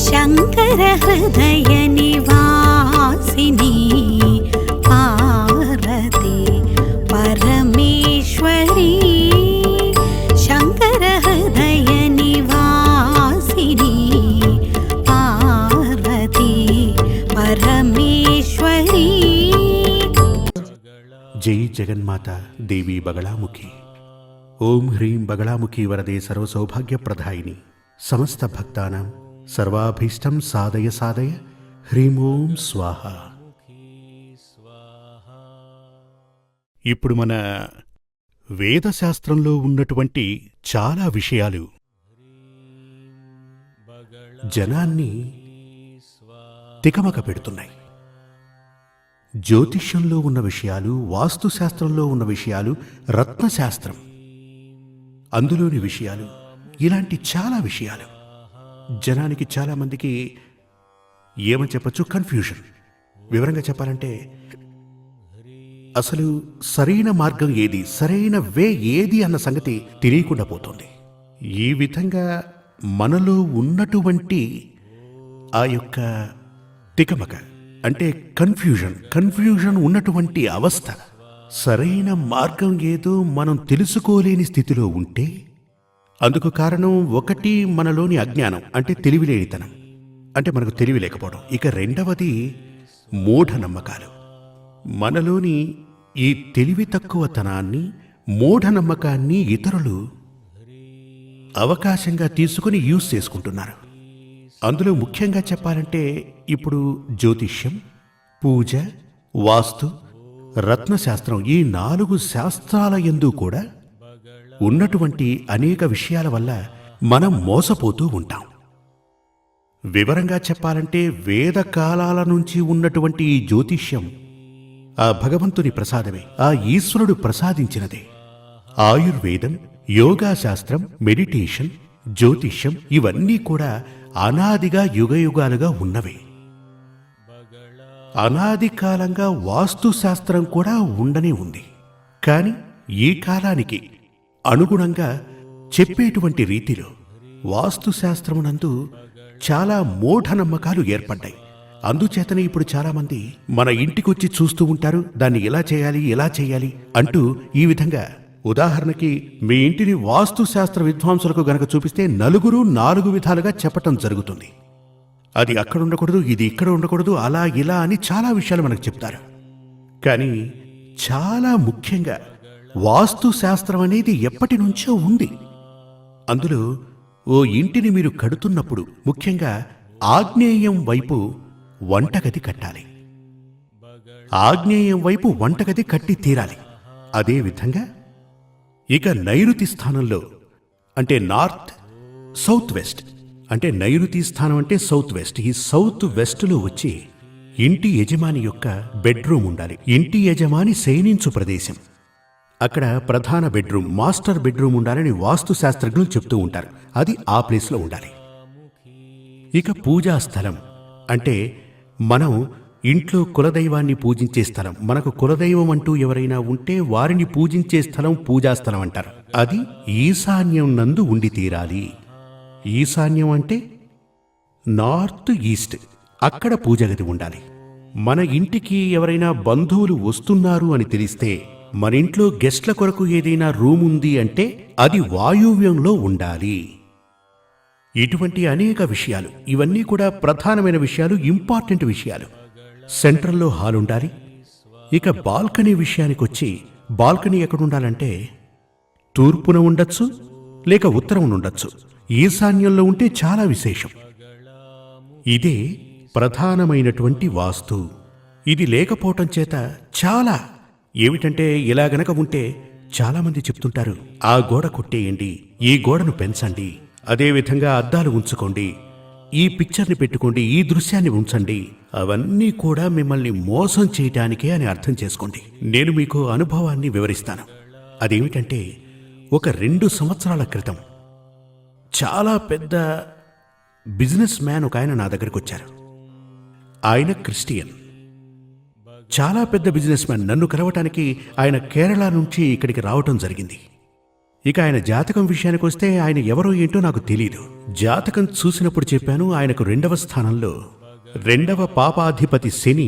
శంకర హృదయ నివాసిని పార్వతి పరమేశ్వరి శంకర హృదయ నివాసిని పార్వతి పరమేశ్వరి. జై జగన్మాత దేవి బగళాముఖి. ఓం హ్రీం బగళాముఖి వరదే సర్వసౌభాగ్యప్రదాయిని. సమస్త భక్తానాం సర్వాభీష్టం సాధయ సాధయ. హ్రీం ఓం స్వాహ. ఇప్పుడు మన వేదశాస్త్రంలో ఉన్నటువంటి చాలా విషయాలు జనాన్ని తికమక పెడుతున్నాయి. జ్యోతిష్యంలో ఉన్న విషయాలు, వాస్తుశాస్త్రంలో ఉన్న విషయాలు, రత్నశాస్త్రం అందులోని విషయాలు, ఇలాంటి చాలా విషయాలు జనానికి చాలామందికి ఏమని చెప్పచ్చు, కన్ఫ్యూజన్. వివరంగా చెప్పాలంటే అసలు సరైన మార్గం ఏది, సరైన వే ఏది అన్న సంగతి తెలియకుండా పోతుంది. ఈ విధంగా మనలో ఉన్నటువంటి ఆ యొక్క తికమక అంటే కన్ఫ్యూజన్ ఉన్నటువంటి అవస్థ, సరైన మార్గం ఏదో మనం తెలుసుకోలేని స్థితిలో ఉంటే అందుకు కారణం ఒకటి మనలోని అజ్ఞానం అంటే తెలివిలేనితనం, అంటే మనకు తెలివి లేకపోవడం. ఇక రెండవది మూఢనమ్మకాలు. మనలోని ఈ తెలివి తక్కువతనాన్ని, మూఢనమ్మకాన్ని ఇతరులు అవకాశంగా తీసుకుని యూజ్ చేసుకుంటున్నారు. అందులో ముఖ్యంగా చెప్పాలంటే ఇప్పుడు జ్యోతిష్యం, పూజ, వాస్తు, రత్నశాస్త్రం ఈ 4 శాస్త్రాల యందు కూడా ఉన్నటువంటి అనేక విషయాల వల్ల మనం మోసపోతూ ఉంటాం. వివరంగా చెప్పాలంటే వేదకాలాల నుంచి ఉన్నటువంటి ఈ జ్యోతిష్యం ఆ భగవంతుని ప్రసాదమే, ఆ ఈశ్వరుడు ప్రసాదించినదే. ఆయుర్వేదం, యోగాశాస్త్రం, మెడిటేషన్, జ్యోతిష్యం ఇవన్నీ కూడా అనాదిగా యుగయుగాలుగా ఉన్నవే. అనాది కాలంగా వాస్తుశాస్త్రం కూడా ఉండనే ఉంది. కాని ఈ కాలానికి అనుగుణంగా చెప్పేటువంటి రీతిలో వాస్తుశాస్త్రమునందు చాలా మూఢనమ్మకాలు ఏర్పడ్డాయి. అందుచేతనే ఇప్పుడు చాలామంది మన ఇంటికొచ్చి చూస్తూ ఉంటారు, దాన్ని ఎలా చేయాలి అంటూ. ఈ విధంగా ఉదాహరణకి మీ ఇంటిని వాస్తుశాస్త్ర విద్వాంసులకు గనక చూపిస్తే నలుగురు 4 విధాలుగా చెప్పటం జరుగుతుంది. అది అక్కడ ఉండకూడదు, ఇది ఇక్కడ ఉండకూడదు, అలా ఇలా అని చాలా విషయాలు మనకు చెప్తారు. కానీ చాలా ముఖ్యంగా వాస్తుశాస్త్రం అనేది ఎప్పటి నుంచో ఉంది. అందులో ఓ ఇంటిని మీరు కడుతున్నప్పుడు ముఖ్యంగా ఆగ్నేయం వైపు వంటగది కట్టాలి. ఆగ్నేయం వైపు వంటగది కట్టి తీరాలి. అదేవిధంగా ఇక నైరుతి స్థానంలో అంటే నార్త్, సౌత్ వెస్ట్, అంటే నైరుతి స్థానం అంటే సౌత్ వెస్ట్. ఈ సౌత్ వెస్ట్లో వచ్చి ఇంటి యజమాని యొక్క బెడ్రూమ్ ఉండాలి. ఇంటి యజమాని శయనించు ప్రదేశం, అక్కడ ప్రధాన బెడ్రూమ్, మాస్టర్ బెడ్రూమ్ ఉండాలని వాస్తు శాస్త్రజ్ఞులు చెప్తూ ఉంటారు. అది ఆ ప్లేస్లో ఉండాలి. ఇక పూజా స్థలం అంటే మనం ఇంట్లో కులదైవాన్ని పూజించే స్థలం, మనకు కులదైవం అంటూ ఎవరైనా ఉంటే వారిని పూజించే స్థలం పూజాస్థలం అంటారు. అది ఈశాన్యం నందు ఉండి తీరాలి. ఈశాన్యం అంటే నార్త్ ఈస్ట్, అక్కడ పూజగది ఉండాలి. మన ఇంటికి ఎవరైనా బంధువులు వస్తున్నారు అని తెలిస్తే, మన ఇంట్లో గెస్ట్ల కొరకు ఏదైనా రూమ్ ఉంది అంటే అది వాయువ్యంలో ఉండాలి. ఇటువంటి అనేక విషయాలు, ఇవన్నీ కూడా ప్రధానమైన విషయాలు, ఇంపార్టెంట్ విషయాలు. సెంట్రల్లో హాల్ ఉండాలి. ఇక బాల్కనీ విషయానికొచ్చి, బాల్కనీ ఎక్కడుండాలంటే తూర్పున ఉండొచ్చు, లేక ఉత్తరం ఉండొచ్చు. ఈశాన్యంలో ఉంటే చాలా విశేషం. ఇదే ప్రధానమైనటువంటి వాస్తు. ఇది లేకపోవటం చేత చాలా ఏమిటంటే, ఇలా గనక ఉంటే చాలామంది చెప్తుంటారు, ఆ గోడ కొట్టేయండి, ఈ గోడను పెంచండి, అదేవిధంగా అద్దాలు ఉంచుకోండి, ఈ పిక్చర్ని పెట్టుకోండి, ఈ దృశ్యాన్ని ఉంచండి. అవన్నీ కూడా మిమ్మల్ని మోసం చేయటానికే అని అర్థం చేసుకోండి. నేను మీకు అనుభవాన్ని వివరిస్తాను. అదేమిటంటే, ఒక 2 సంవత్సరాల క్రితం చాలా పెద్ద బిజినెస్ మ్యాన్ ఒక ఆయన నా దగ్గరికి వచ్చారు. ఆయన క్రిస్టియన్, చాలా పెద్ద బిజినెస్ మ్యాన్. నన్ను కలవటానికి ఆయన కేరళ నుంచి ఇక్కడికి రావటం జరిగింది. ఇక ఆయన జాతకం విషయానికి వస్తే ఆయన ఎవరో ఏంటో నాకు తెలీదు. జాతకం చూసినప్పుడు చెప్పాను, ఆయనకు 2వ స్థానంలో 2వ పాపాధిపతి శని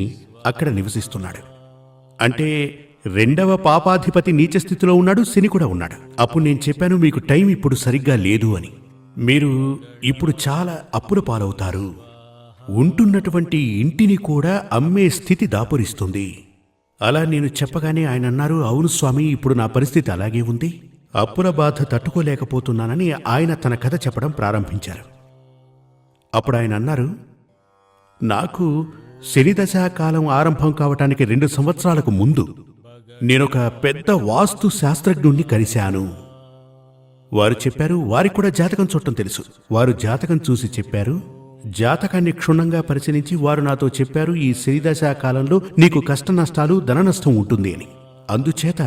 అక్కడ నివసిస్తున్నాడు. అంటే 2వ పాపాధిపతి నీచ స్థితిలో ఉన్నాడు, శని కూడా ఉన్నాడు. అప్పుడు నేను చెప్పాను, మీకు టైం ఇప్పుడు సరిగ్గా లేదు అని. మీరు ఇప్పుడు చాలా అప్పుల పాలవుతారు, ఉంటున్నటువంటి ఇంటిని కూడా అమ్మే స్థితి దాపురిస్తుంది. అలా నేను చెప్పగానే ఆయన అన్నారు, అవును స్వామి, ఇప్పుడు నా పరిస్థితి అలాగే ఉంది, అప్పుల బాధ తట్టుకోలేకపోతున్నానని ఆయన తన కథ చెప్పడం ప్రారంభించారు. అప్పుడు ఆయన అన్నారు, నాకు శనిదశా కాలం ఆరంభం కావటానికి 2 సంవత్సరాలకు ముందు నేనొక పెద్ద వాస్తు శాస్త్రజ్ఞుణ్ణి కలిశాను. వారు చెప్పారు, వారికి కూడా జాతకం చూడటం తెలుసు. వారు జాతకం చూసి చెప్పారు, జాతకాన్ని క్షుణ్ణంగా పరిశీలించి వారు నాతో చెప్పారు, ఈ శనిదశా కాలంలో నీకు కష్ట నష్టాలు, ధన నష్టం ఉంటుంది అని. అందుచేత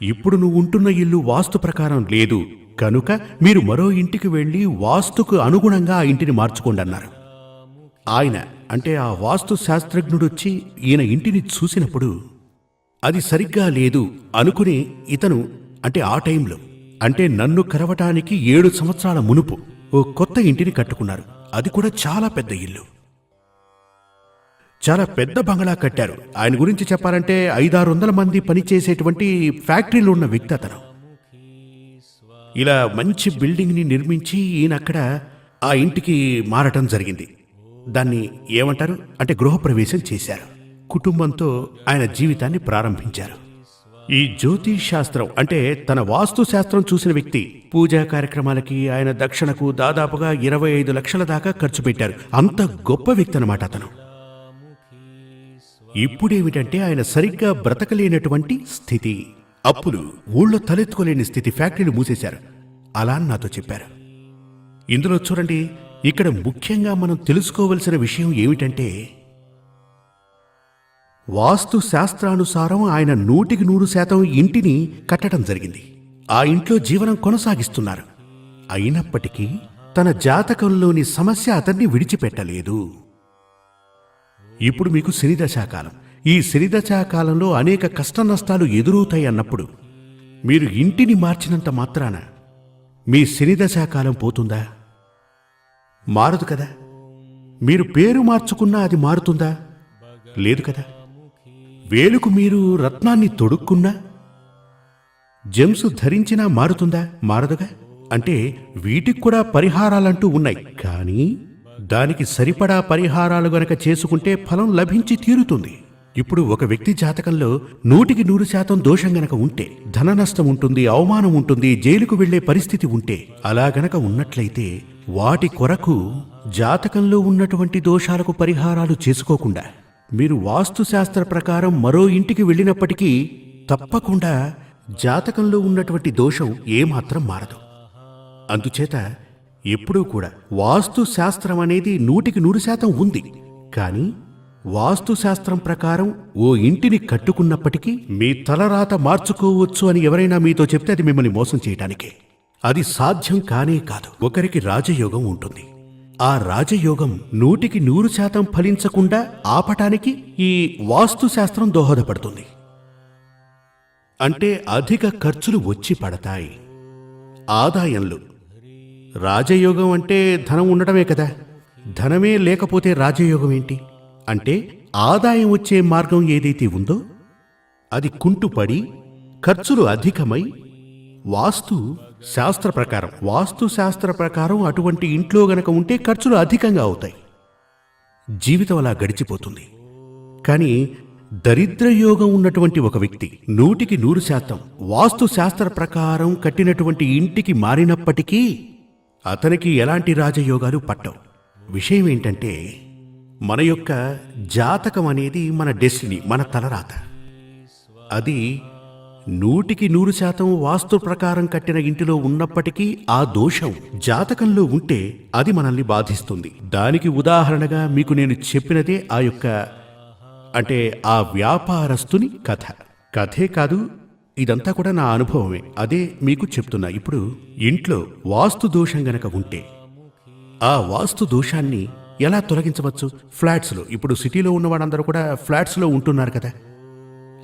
ఇప్పుడు నువ్వు ఉంటున్న ఇల్లు వాస్తు ప్రకారం లేదు కనుక మీరు మరో ఇంటికి వెళ్ళి వాస్తుకు అనుగుణంగా ఆ ఇంటిని మార్చుకోండి అన్నారు. ఆయన అంటే ఆ వాస్తు శాస్త్రజ్ఞుడొచ్చి ఈయన ఇంటిని చూసినప్పుడు అది సరిగ్గా లేదు అనుకుని ఇతను అంటే ఆ టైంలో అంటే నన్ను కరవటానికి 7 సంవత్సరాల మునుపు ఓ కొత్త ఇంటిని కట్టుకున్నారు. అది కూడా చాలా పెద్ద ఇల్లు, చాలా పెద్ద బంగళా కట్టారు. ఆయన గురించి చెప్పాలంటే 500-600 మంది పనిచేసేటువంటి ఫ్యాక్టరీలో ఉన్న వ్యక్తి అతను. ఇలా మంచి బిల్డింగ్ని నిర్మించి ఈయన అక్కడ ఆ ఇంటికి మారటం జరిగింది. దాన్ని ఏమంటారు అంటే గృహప్రవేశం చేశారు. కుటుంబంతో ఆయన జీవితాన్ని ప్రారంభించారు. ఈ జ్యోతిష్ శాస్త్రం అంటే తన వాస్తు శాస్త్రం చూసిన వ్యక్తి పూజా కార్యక్రమాలకి ఆయన దక్షిణకు దాదాపుగా 25 లక్షల దాకా ఖర్చు పెట్టారు. అంత గొప్ప వ్యక్తి అన్నమాట అతను. ఇప్పుడేమిటంటే ఆయన సరిగ్గా బ్రతకలేనటువంటి స్థితి, అప్పులు, ఊళ్ళో తలెత్తుకోలేని స్థితి, ఫ్యాక్టరీలు మూసేశారు. అలా అని నాతో చెప్పారు. ఇందులో చూడండి, ఇక్కడ ముఖ్యంగా మనం తెలుసుకోవలసిన విషయం ఏమిటంటే వాస్తు శాస్త్రానుసారం ఆయన 100% ఇంటిని కట్టడం జరిగింది. ఆ ఇంట్లో జీవనం కొనసాగిస్తున్నారు. అయినప్పటికీ తన జాతకంలోని సమస్య అతన్ని విడిచిపెట్టలేదు. ఇప్పుడు మీకు శనిదశాకాలం. ఈ శనిదశాకాలంలో అనేక కష్ట నష్టాలు ఎదురవుతాయి అన్నప్పుడు మీరు ఇంటిని మార్చినంత మాత్రాన మీ శనిదశాకాలం పోతుందా? మారదు కదా. మీరు పేరు మార్చుకున్నా అది మారుతుందా? లేదు కదా. వేలుకు మీరు రత్నాన్ని తొడుక్కున్నా, జెమ్స్ ధరించినా మారుతుందా? మారదుగా. అంటే వీటికి కూడా పరిహారాలంటూ ఉన్నాయి. కానీ దానికి సరిపడా పరిహారాలు గనక చేసుకుంటే ఫలం లభించి తీరుతుంది. ఇప్పుడు ఒక వ్యక్తి జాతకంలో 100% దోషం గనక ఉంటే ధన నష్టం ఉంటుంది, అవమానం ఉంటుంది, జైలుకు వెళ్లే పరిస్థితి ఉంటే, అలా గనక ఉన్నట్లయితే వాటి కొరకు జాతకంలో ఉన్నటువంటి దోషాలకు పరిహారాలు చేసుకోకుండా మీరు వాస్తుశాస్త్ర ప్రకారం మరో ఇంటికి వెళ్ళినప్పటికీ తప్పకుండా జాతకంలో ఉన్నటువంటి దోషం ఏమాత్రం మారదు. అందుచేత ఎప్పుడూ కూడా వాస్తు శాస్త్రం అనేది 100% ఉంది. కానీ వాస్తుశాస్త్రం ప్రకారం ఓ ఇంటిని కట్టుకున్నప్పటికీ మీ తలరాత మార్చుకోవచ్చు అని ఎవరైనా మీతో చెప్తే అది మిమ్మల్ని మోసం చేయటానికే. అది సాధ్యం కానే కాదు. ఒకరికి రాజయోగం ఉంటుంది. ఆ రాజయోగం 100% ఫలించకుండా ఆపటానికి ఈ వాస్తుశాస్త్రం దోహదపడుతుంది. అంటే అధిక ఖర్చులు వచ్చి పడతాయి. ఆదాయంలో రాజయోగం అంటే ధనం ఉండటమే కదా. ధనమే లేకపోతే రాజయోగం ఏంటి? అంటే ఆదాయం వచ్చే మార్గం ఏదైతే ఉందో అది కుంటుపడి ఖర్చులు అధికమై వాస్తు శాస్త్ర ప్రకారం అటువంటి ఇంట్లో గనక ఉంటే ఖర్చులు అధికంగా అవుతాయి. జీవితం అలా గడిచిపోతుంది. కానీ దరిద్రయోగం ఉన్నటువంటి ఒక వ్యక్తి 100% వాస్తు శాస్త్ర ప్రకారం కట్టినటువంటి ఇంటికి మారినప్పటికీ అతనికి ఎలాంటి రాజయోగాలు పట్టవు. విషయం ఏంటంటే మన యొక్క జాతకం అనేది మన డెస్టినీ, మన తలరాత. అది 100% వాస్తు ప్రకారం కట్టిన ఇంటిలో ఉన్నప్పటికీ ఆ దోషం జాతకంలో ఉంటే అది మనల్ని బాధిస్తుంది. దానికి ఉదాహరణగా మీకు నేను చెప్పినదే ఆ యొక్క అంటే ఆ వ్యాపారస్తుని కథే కాదు, ఇదంతా కూడా నా అనుభవమే. అదే మీకు చెప్తున్నా. ఇప్పుడు ఇంట్లో వాస్తు దోషం గనక ఉంటే ఆ వాస్తు దోషాన్ని ఎలా తొలగించవచ్చు? ఫ్లాట్స్లో, ఇప్పుడు సిటీలో ఉన్నవాడందరూ కూడా ఫ్లాట్స్లో ఉంటున్నారు కదా.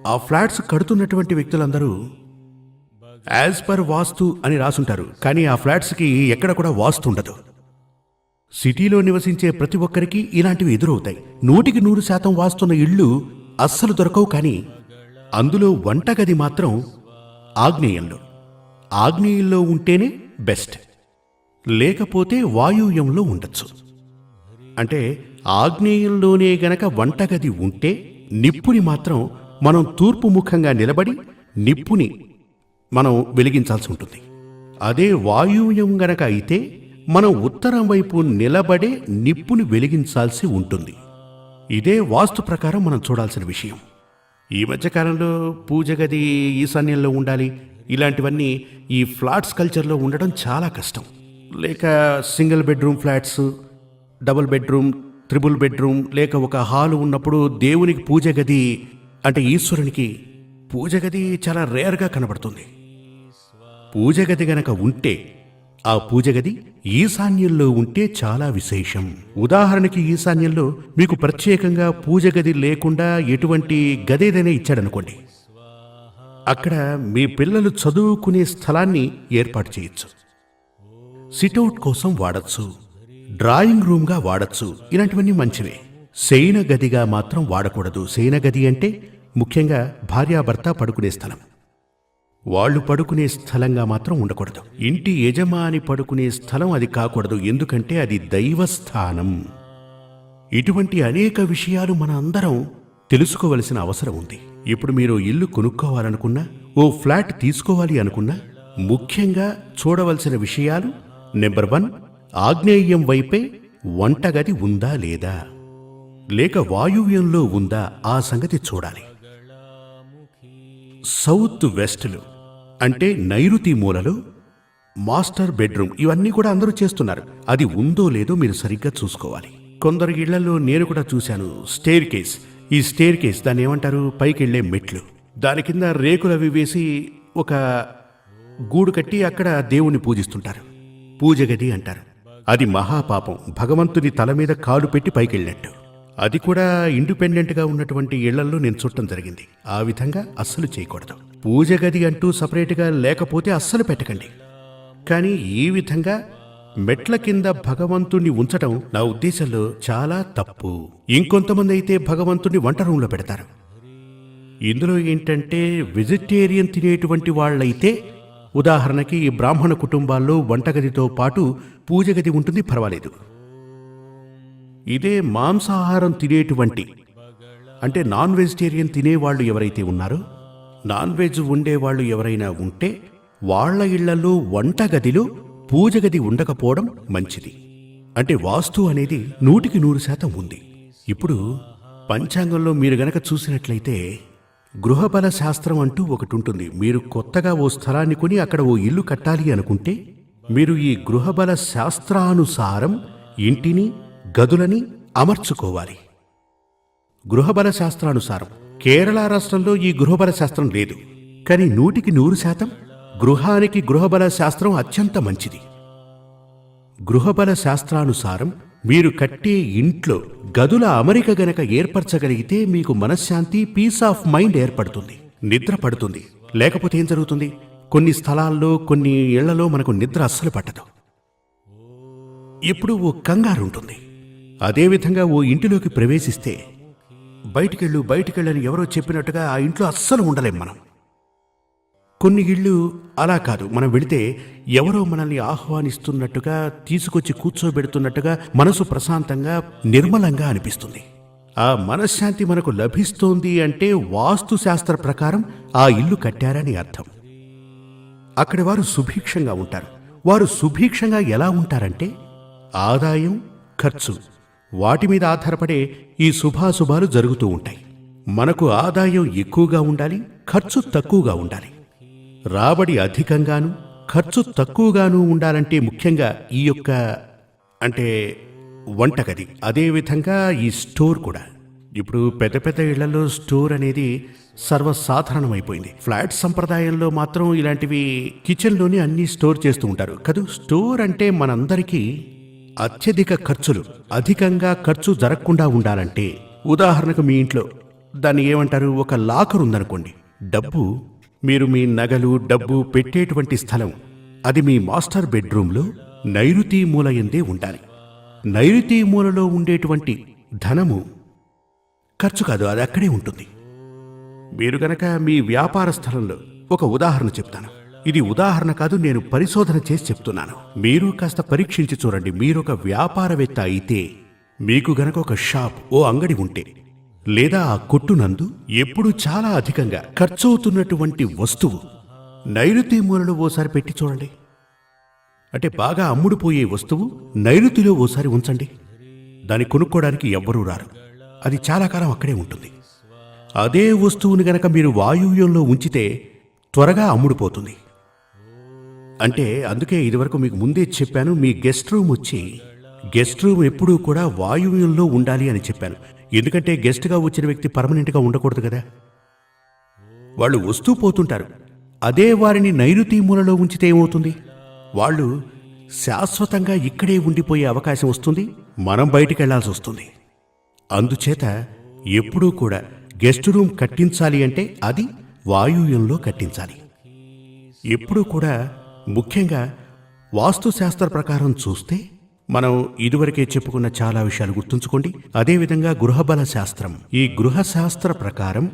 ఆ ఫ్లాట్స్ కడుతున్నటువంటి వ్యక్తులందరూ యాజ్ పర్ వాస్తు అని రాసుంటారు, కానీ ఆ ఫ్లాట్స్కి ఎక్కడ కూడా వాస్తు ఉండదు. సిటీలో నివసించే ప్రతి ఒక్కరికి ఇలాంటివి ఎదురవుతాయి. 100% వాస్తున్న ఇళ్ళు అస్సలు దొరకవు. కానీ అందులో వంటగది మాత్రం ఆగ్నేయంలో ఉంటేనే బెస్ట్, లేకపోతే వాయువ్యంలో ఉండొచ్చు. అంటే ఆగ్నేయంలోనే గనక వంటగది ఉంటే నిప్పుని మాత్రం మనం తూర్పు ముఖంగా నిలబడి నిప్పుని మనం వెలిగించాల్సి ఉంటుంది. అదే వాయువ్యం గనక అయితే మనం ఉత్తరం వైపు నిలబడే నిప్పుని వెలిగించాల్సి ఉంటుంది. ఇదే వాస్తు ప్రకారం మనం చూడాల్సిన విషయం. ఈ మధ్యకాలంలో పూజ గది ఈశాన్యంలో ఉండాలి, ఇలాంటివన్నీ ఈ ఫ్లాట్స్ కల్చర్లో ఉండడం చాలా కష్టం. లేక single bedroom flats, double bedroom, triple bedroom, లేక ఒక హాలు ఉన్నప్పుడు దేవునికి పూజ గది అంటే ఈశ్వరునికి పూజ గది చాలా రేర్గా కనబడుతుంది. పూజ గది గనక ఉంటే ఆ పూజ గది ఈశాన్యంలో ఉంటే చాలా విశేషం. ఉదాహరణకి ఈశాన్యంలో మీకు ప్రత్యేకంగా పూజ గది లేకుండా ఎటువంటి గదేదైనా ఇచ్చాడనుకోండి, అక్కడ మీ పిల్లలు చదువుకునే స్థలాన్ని ఏర్పాటు చేయొచ్చు. సిట్అవుట్ కోసం వాడచ్చు, డ్రాయింగ్ రూమ్గా వాడచ్చు. ఇలాంటివన్నీ మంచివే. శయన గదిగా మాత్రం వాడకూడదు. శయన గది అంటే ముఖ్యంగా భార్యాభర్త పడుకునే స్థలం. వాళ్ళు పడుకునే స్థలంగా మాత్రం ఉండకూడదు. ఇంటి యజమాని పడుకునే స్థలం అది కాకూడదు, ఎందుకంటే అది దైవస్థానం. ఇటువంటి అనేక విషయాలు మన అందరం తెలుసుకోవలసిన అవసరం ఉంది. ఇప్పుడు మీరు ఇల్లు కొనుక్కోవాలనుకున్నా, ఓ ఫ్లాట్ తీసుకోవాలి అనుకున్నా, ముఖ్యంగా చూడవలసిన విషయాలు: నెంబర్ 1, ఆగ్నేయం వైపే వంటగది ఉందా లేదా, లేక వాయువ్యంలో ఉందా, ఆ సంగతి చూడాలి. సౌత్ వెస్ట్లో అంటే నైరుతి మూలలో మాస్టర్ బెడ్రూమ్, ఇవన్నీ కూడా అందరూ చేస్తున్నారు. అది ఉందో లేదో మీరు సరిగ్గా చూసుకోవాలి. కొందరు ఇళ్లలో నేను కూడా చూశాను, స్టేర్ కేస్. ఈ స్టేర్ కేస్ దాన్ని ఏమంటారు, పైకి వెళ్లే మెట్లు. దాని కింద రేకులవి వేసి ఒక గూడు కట్టి అక్కడ దేవుణ్ణి పూజిస్తుంటారు. పూజ గది అంటారు. అది మహాపాపం. భగవంతుని తల మీద కాలు పెట్టి పైకెళ్ళినట్టు. అది కూడా ఇండిపెండెంట్గా ఉన్నటువంటి ఇళ్లలో నేను చూడటం జరిగింది. ఆ విధంగా అస్సలు చేయకూడదు. పూజ గది అంటూ సపరేట్గా లేకపోతే అస్సలు పెట్టకండి. కానీ ఈ విధంగా మెట్ల కింద భగవంతుణ్ణి ఉంచటం నా ఉద్దేశంలో చాలా తప్పు. ఇంకొంతమంది అయితే భగవంతుణ్ణి వంట రూంలో పెడతారు. ఇందులో ఏంటంటే వెజిటేరియన్ తినేటువంటి వాళ్ళైతే, ఉదాహరణకి ఈ బ్రాహ్మణ కుటుంబాల్లో వంటగదితో పాటు పూజ గది ఉంటుంది, పర్వాలేదు. ఇదే మాంసాహారం తినేటువంటి అంటే నాన్ వెజిటేరియన్ తినేవాళ్ళు ఎవరైతే ఉన్నారో, నాన్ వెజ్ ఉండేవాళ్ళు ఎవరైనా ఉంటే వాళ్ల ఇళ్లలో వంటగదిలో పూజ గది ఉండకపోవడం మంచిది. అంటే వాస్తు అనేది 100% ఉంది. ఇప్పుడు పంచాంగంలో మీరు గనక చూసినట్లయితే గృహబల శాస్త్రం అంటూ ఒకటి ఉంటుంది. మీరు కొత్తగా ఓ స్థలాన్ని కొని అక్కడ ఓ ఇల్లు కట్టాలి అనుకుంటే మీరు ఈ గృహబల శాస్త్రానుసారం ఇంటిని, గదులని అమర్చుకోవాలి. గృహబల శాస్త్రానుసారం కేరళ రాష్ట్రంలో ఈ గృహబల శాస్త్రం లేదు. కానీ 100% గృహానికి గృహబల శాస్త్రం అత్యంత మంచిది. గృహబల శాస్త్రానుసారం మీరు కట్టే ఇంట్లో గదుల అమరిక గనక ఏర్పరచగలిగితే మీకు మనశ్శాంతి, పీస్ ఆఫ్ మైండ్ ఏర్పడుతుంది, నిద్ర పడుతుంది. లేకపోతే ఏం జరుగుతుంది, కొన్ని స్థలాల్లో, కొన్ని ఇళ్లలో మనకు నిద్ర అస్సలు పట్టదు. ఎప్పుడు ఓ కంగారు ఉంటుంది. అదేవిధంగా ఓ ఇంటిలోకి ప్రవేశిస్తే బయటికెళ్ళని ఎవరో చెప్పినట్టుగా ఆ ఇంట్లో అస్సలు ఉండలేం మనం. కొన్ని ఇళ్ళు అలా కాదు. మనం వెళితే ఎవరో మనల్ని ఆహ్వానిస్తున్నట్టుగా, తీసుకొచ్చి కూర్చోబెడుతున్నట్టుగా మనసు ప్రశాంతంగా, నిర్మలంగా అనిపిస్తుంది. ఆ మనశ్శాంతి మనకు లభిస్తోంది అంటే వాస్తుశాస్త్ర ప్రకారం ఆ ఇల్లు కట్టారని అర్థం. అక్కడి వారు సుభిక్షంగా ఉంటారు. వారు సుభిక్షంగా ఎలా ఉంటారంటే ఆదాయం, ఖర్చు వాటి మీద ఆధారపడే ఈ శుభాశుభాలు జరుగుతూ ఉంటాయి. మనకు ఆదాయం ఎక్కువగా ఉండాలి, ఖర్చు తక్కువగా ఉండాలి. రాబడి అధికంగాను, ఖర్చు తక్కువగాను ఉండాలంటే ముఖ్యంగా ఈ యొక్క అంటే వంటగది, అదేవిధంగా ఈ స్టోర్ కూడా. ఇప్పుడు పెద్ద పెద్ద ఇళ్లలో స్టోర్ అనేది సర్వసాధారణమైపోయింది. ఫ్లాట్ సంప్రదాయంలో మాత్రం ఇలాంటివి కిచెన్లోనే అన్నీ స్టోర్ చేస్తూ ఉంటారు కదూ. స్టోర్ అంటే మనందరికీ అత్యధిక ఖర్చులు, అధికంగా ఖర్చు జరగకుండా ఉండాలంటే, ఉదాహరణకు మీ ఇంట్లో దాన్ని ఏమంటారు, ఒక లాకర్ ఉందనుకోండి. డబ్బు మీరు మీ నగలు డబ్బు పెట్టేటువంటి స్థలం అది మీ మాస్టర్ బెడ్రూమ్లో నైరుతి మూల ఎందే ఉండాలి. నైరుతి మూలలో ఉండేటువంటి ధనము ఖర్చు కాదు, అది అక్కడే ఉంటుంది. మీరు గనక మీ వ్యాపార స్థలంలో ఒక ఉదాహరణ చెప్తాను. ఇది ఉదాహరణ కాదు, నేను పరిశోధన చేసి చెప్తున్నాను. మీరు కాస్త పరీక్షించి చూడండి. మీరొక వ్యాపారవేత్త అయితే మీకు గనక ఒక షాప్, ఓ అంగడి ఉంటే, లేదా ఆ కొట్టునందు ఎప్పుడు చాలా అధికంగా ఖర్చవుతున్నటువంటి వస్తువు నైరుతి మూలలో ఓసారి పెట్టి చూడండి. అంటే బాగా అమ్ముడుపోయే వస్తువు నైరుతిలో ఓసారి ఉంచండి. దాన్ని కొనుక్కోవడానికి ఎవ్వరూ రారు, అది చాలా కాలం అక్కడే ఉంటుంది. అదే వస్తువుని గనక మీరు వాయువ్యంలో ఉంచితే త్వరగా అమ్ముడుపోతుంది. అంటే అందుకే ఇదివరకు మీకు ముందే చెప్పాను, మీ గెస్ట్ రూమ్ వచ్చి గెస్ట్ రూమ్ ఎప్పుడూ కూడా వాయువ్యంలో ఉండాలి అని చెప్పాను. ఎందుకంటే గెస్ట్గా వచ్చిన వ్యక్తి పర్మనెంట్గా ఉండకూడదు కదా, వాళ్ళు వస్తూ పోతుంటారు. అదే వారిని నైరుతి మూలలో ఉంచితే ఏమవుతుంది? వాళ్ళు శాశ్వతంగా ఇక్కడే ఉండిపోయే అవకాశం వస్తుంది, మనం బయటికి వెళ్లాల్సి వస్తుంది. అందుచేత ఎప్పుడూ కూడా గెస్ట్ రూమ్ కట్టించాలి అంటే అది వాయువ్యంలో కట్టించాలి. ఎప్పుడూ కూడా ముఖ్యంగా వాస్తుశాస్త్ర ప్రకారం చూస్తే మనం ఇదివరకే చెప్పుకున్న చాలా విషయాలు గుర్తుంచుకోండి. అదేవిధంగా గృహబల శాస్త్రం, ఈ గృహశాస్త్ర ప్రకారం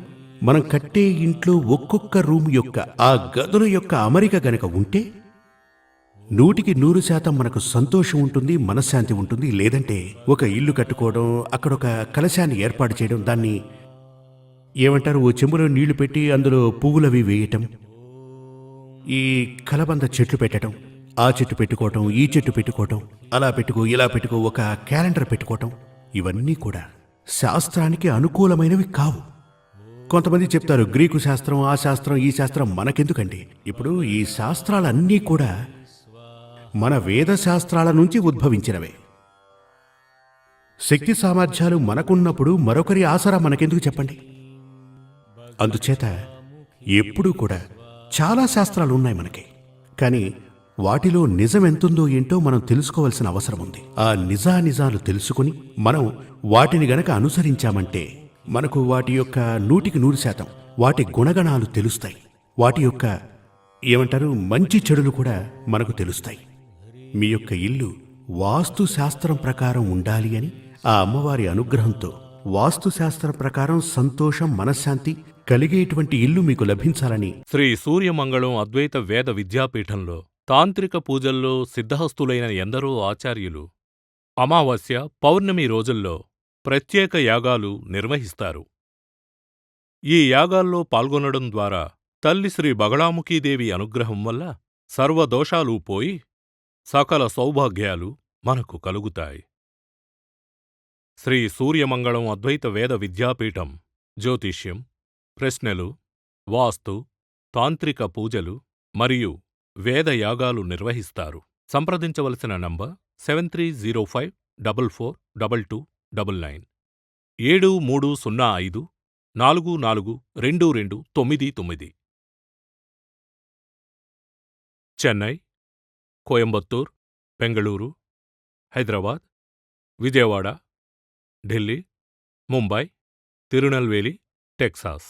మనం కట్టే ఇంట్లో ఒక్కొక్క రూమ్ యొక్క ఆ గదుల యొక్క అమరిక గనక ఉంటే 100% మనకు సంతోషం ఉంటుంది, మనశ్శాంతి ఉంటుంది. లేదంటే ఒక ఇల్లు కట్టుకోవడం, అక్కడొక కలశాన్ని ఏర్పాటు చేయడం, దాన్ని ఏమంటారు, ఓ చెంబులో నీళ్లు పెట్టి అందులో పువ్వులవి వేయటం, ఈ కలబంద చెట్లు పెట్టడం, ఆ చెట్టు పెట్టుకోవటం, ఈ చెట్టు పెట్టుకోవటం, అలా పెట్టుకో ఇలా పెట్టుకో, ఒక క్యాలెండర్ పెట్టుకోవటం, ఇవన్నీ కూడా శాస్త్రానికి అనుకూలమైనవి కావు. కొంతమంది చెప్తారు గ్రీకు శాస్త్రం, ఆ శాస్త్రం, ఈ శాస్త్రం మనకెందుకండి. ఇప్పుడు ఈ శాస్త్రాలన్నీ కూడా మన వేద శాస్త్రాల నుంచి ఉద్భవించినవే. శక్తి సామర్థ్యాలు మనకున్నప్పుడు మరొకరి ఆసరా మనకెందుకు చెప్పండి. అందుచేత ఎప్పుడూ కూడా చాలా శాస్త్రాలు ఉన్నాయి మనకి, కానీ వాటిలో నిజం ఎంతుందో ఏంటో మనం తెలుసుకోవాల్సిన అవసరం ఉంది. ఆ నిజానిజాలు తెలుసుకుని మనం వాటిని గనక అనుసరించామంటే మనకు వాటి యొక్క 100% వాటి గుణగణాలు తెలుస్తాయి. వాటి యొక్క ఏమంటారు మంచి చెడులు కూడా మనకు తెలుస్తాయి. మీ యొక్క ఇల్లు వాస్తు శాస్త్రం ప్రకారం ఉండాలి అని ఆ అమ్మవారి అనుగ్రహంతో వాస్తుశాస్త్రం ప్రకారం సంతోషం, మనశ్శాంతి కలిగేటువంటి ఇల్లు మీకు లభించాలని శ్రీ సూర్యమంగళం అద్వైత వేద విద్యాపీఠంలో తాంత్రిక పూజల్లో సిద్ధహస్తులైన ఎందరో ఆచార్యులు అమావాస్య, పౌర్ణమి రోజుల్లో ప్రత్యేక యాగాలు నిర్వహిస్తారు. ఈ యాగాల్లో పాల్గొనడం ద్వారా తల్లి శ్రీ బగళాముఖీదేవి అనుగ్రహం వల్ల సర్వదోషాలూ పోయి సకల సౌభాగ్యాలు మనకు కలుగుతాయి. శ్రీ సూర్యమంగళం అద్వైత వేద విద్యాపీఠం జ్యోతిష్యం, ప్రశ్నలు, వాస్తు, తాంత్రిక పూజలు మరియు వేదయాగాలు నిర్వహిస్తారు. సంప్రదించవలసిన నంబర్ 7305442299 7305442299. చెన్నై, కోయంబత్తూర్, బెంగళూరు, హైదరాబాద్, విజయవాడ, ఢిల్లీ, ముంబై, తిరునల్వేలి, టెక్సాస్.